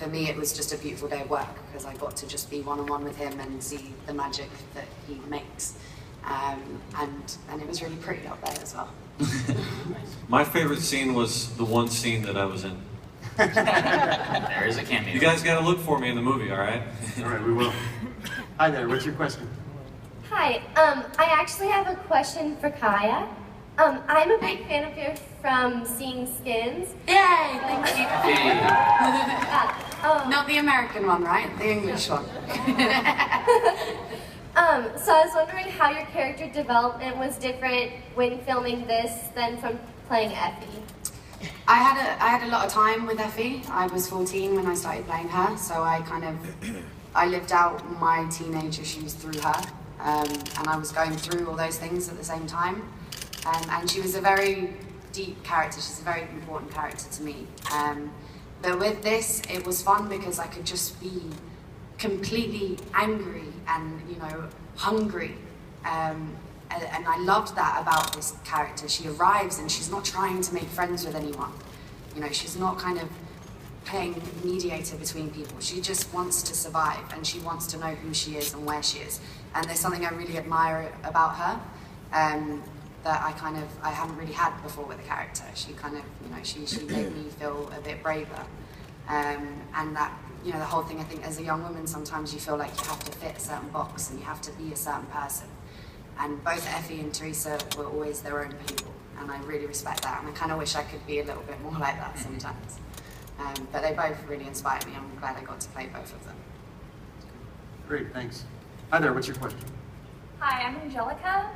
for me it was just a beautiful day of work because I got to just be one-on-one with him and see the magic that he makes. And it was really pretty up there as well. My favorite scene was the one scene that I was in. There is a cameo. You guys got to look for me in the movie, all right? All right, we will. Hi there, what's your question? Hi, I actually have a question for Kaya. I'm a big fan of yours from seeing Skins. Yay! Thank you. Hey. Not the American one, right? The English one. So I was wondering how your character development was different when filming this than from playing Effie. I had a lot of time with Effie. I was 14 when I started playing her, so I lived out my teenage issues through her, and I was going through all those things at the same time. And she was a very deep character. She's a very important character to me. But with this, it was fun because I could just be completely angry and, you know, hungry. And I loved that about this character. She arrives and she's not trying to make friends with anyone. You know, she's not kind of playing mediator between people. She just wants to survive and she wants to know who she is and where she is. And there's something I really admire about her that I haven't really had before with a character. She kind of, you know, she made me feel a bit braver. And that, you know, the whole thing, I think as a young woman, sometimes you feel like you have to fit a certain box and you have to be a certain person. And both Effie and Teresa were always their own people, and I really respect that, and I kind of wish I could be a little bit more like that sometimes. But they both really inspired me. I'm glad I got to play both of them. Great, thanks. Hi there, what's your question? Hi, I'm Angelica.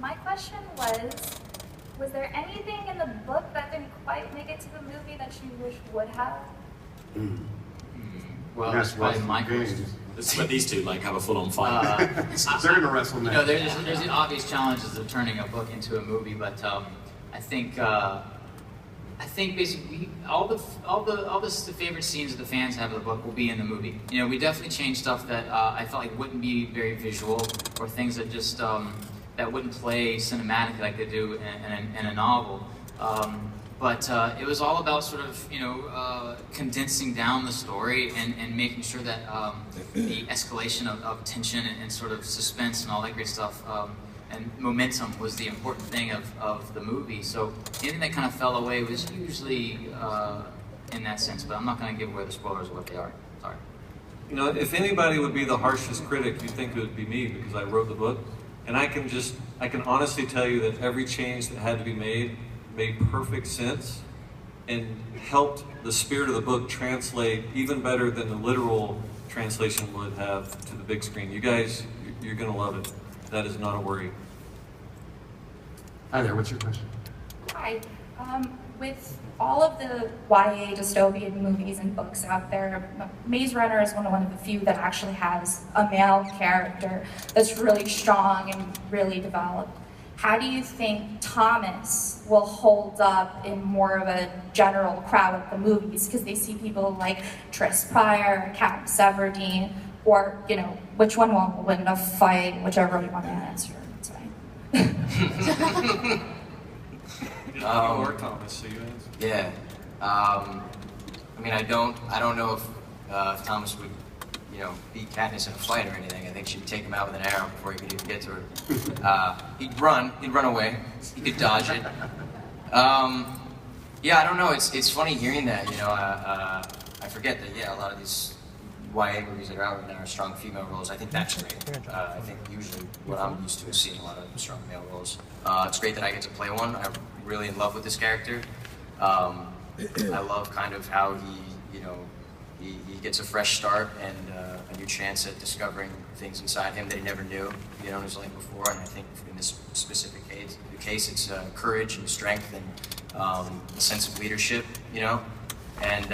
My question was there anything in the book that didn't quite make it to the movie that you wish would have? Well, Yes, that's probably Russell my James. question. Let's let these two like have a full-on fight. They're gonna wrestle You next. know, there's the obvious challenges of turning a book into a movie, but I think basically all the favorite scenes that the fans have of the book will be in the movie. You know, we definitely changed stuff that I felt like wouldn't be very visual, or things that just that wouldn't play cinematically like they do in a novel. But it was all about sort of, you know, condensing down the story and making sure that the escalation of tension and sort of suspense and all that great stuff and momentum was the important thing of the movie. So anything that kind of fell away was usually in that sense, but I'm not going to give away the spoilers of what they are. Sorry. You know, if anybody would be the harshest critic, you'd think it would be me because I wrote the book. And I can honestly tell you that every change that had to be made perfect sense and helped the spirit of the book translate even better than the literal translation would have to the big screen. You guys, you're gonna love it. That is not a worry. Hi there, what's your question? Hi. With all of the YA dystopian movies and books out there, Maze Runner is one of the few that actually has a male character that's really strong and really developed. How do you think Thomas will hold up in more of a general crowd at the movies? Because they see people like Tris Pryor, Captain Severdeen, or, you know, which one will win a fight, whichever you want to answer. That's fine. You are Thomas, so you answer. Yeah. I mean, I don't know if Thomas would, you know, beat Katniss in a fight or anything. I think she'd take him out with an arrow before he could even get to her. He'd run away. He could dodge it. Yeah, I don't know. It's funny hearing that. You know, I forget that. Yeah, a lot of these YA movies that are out right now are strong female roles. I think that's great. I think usually what I'm used to is seeing a lot of strong male roles. It's great that I get to play one. I'm really in love with this character. I love kind of how he, you know, he gets a fresh start and a new chance at discovering things inside him that he never knew he had on his life before. And I think in this specific case it's courage and strength and a sense of leadership, you know. And